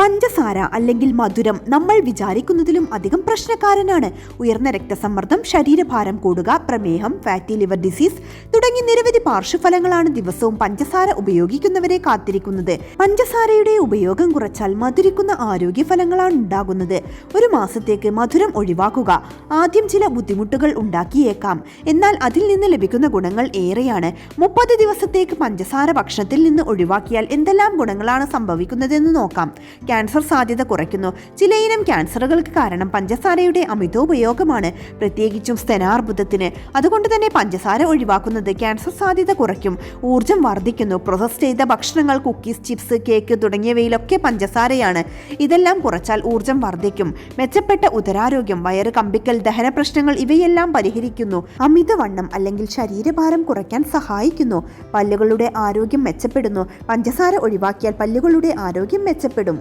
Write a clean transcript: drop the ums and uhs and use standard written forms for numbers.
പഞ്ചസാര അല്ലെങ്കിൽ മധുരം നമ്മൾ വിചാരിക്കുന്നതിലും അധികം പ്രശ്നക്കാരനാണ്. ഉയർന്ന രക്തസമ്മർദ്ദം, ശരീരഭാരം കൂടുക, പ്രമേഹം, ഫാറ്റി ലിവർ ഡിസീസ് തുടങ്ങി നിരവധി പാർശ്വഫലങ്ങളാണ് ദിവസവും പഞ്ചസാര ഉപയോഗിക്കുന്നവരെ കാത്തിരിക്കുന്നത്. പഞ്ചസാരയുടെ ഉപയോഗം കുറച്ചാൽ മധുരിക്കുന്ന ആരോഗ്യഫലങ്ങളാണ് ഉണ്ടാകുന്നത്. ഒരു മാസത്തേക്ക് മധുരം ഒഴിവാക്കുക. ആദ്യം ചില ബുദ്ധിമുട്ടുകൾ ഉണ്ടാക്കിയേക്കാം, എന്നാൽ അതിൽ നിന്ന് ലഭിക്കുന്ന ഗുണങ്ങൾ ഏറെയാണ്. 30 ദിവസത്തേക്ക് പഞ്ചസാര ഭക്ഷണത്തിൽ നിന്ന് ഒഴിവാക്കിയാൽ എന്തെല്ലാം ഗുണങ്ങളാണ് സംഭവിക്കുന്നതെന്ന് നോക്കാം. ക്യാൻസർ സാധ്യത കുറയ്ക്കുന്നു. ചിലയിനം ക്യാൻസറുകൾക്ക് കാരണം പഞ്ചസാരയുടെ അമിതോപയോഗമാണ്, പ്രത്യേകിച്ചും സ്തനാർബുദത്തിന്. അതുകൊണ്ട് തന്നെ പഞ്ചസാര ഒഴിവാക്കുന്നത് ക്യാൻസർ സാധ്യത കുറയ്ക്കും. ഊർജ്ജം വർദ്ധിക്കുന്നു. പ്രോസസ് ചെയ്ത ഭക്ഷണങ്ങൾ, കുക്കീസ്, ചിപ്സ്, കേക്ക് തുടങ്ങിയവയിലൊക്കെ പഞ്ചസാരയാണ്. ഇതെല്ലാം കുറച്ചാൽ ഊർജ്ജം വർദ്ധിക്കും. മെച്ചപ്പെട്ട ഉദരാരോഗ്യം, വയറ് കമ്പിക്കൽ, ദഹന പ്രശ്നങ്ങൾ ഇവയെല്ലാം പരിഹരിക്കുന്നു. അമിതവണ്ണം അല്ലെങ്കിൽ ശരീരഭാരം കുറയ്ക്കാൻ സഹായിക്കുന്നു. പല്ലുകളുടെ ആരോഗ്യം മെച്ചപ്പെടുന്നു. പഞ്ചസാര ഒഴിവാക്കിയാൽ പല്ലുകളുടെ ആരോഗ്യം മെച്ചപ്പെടും.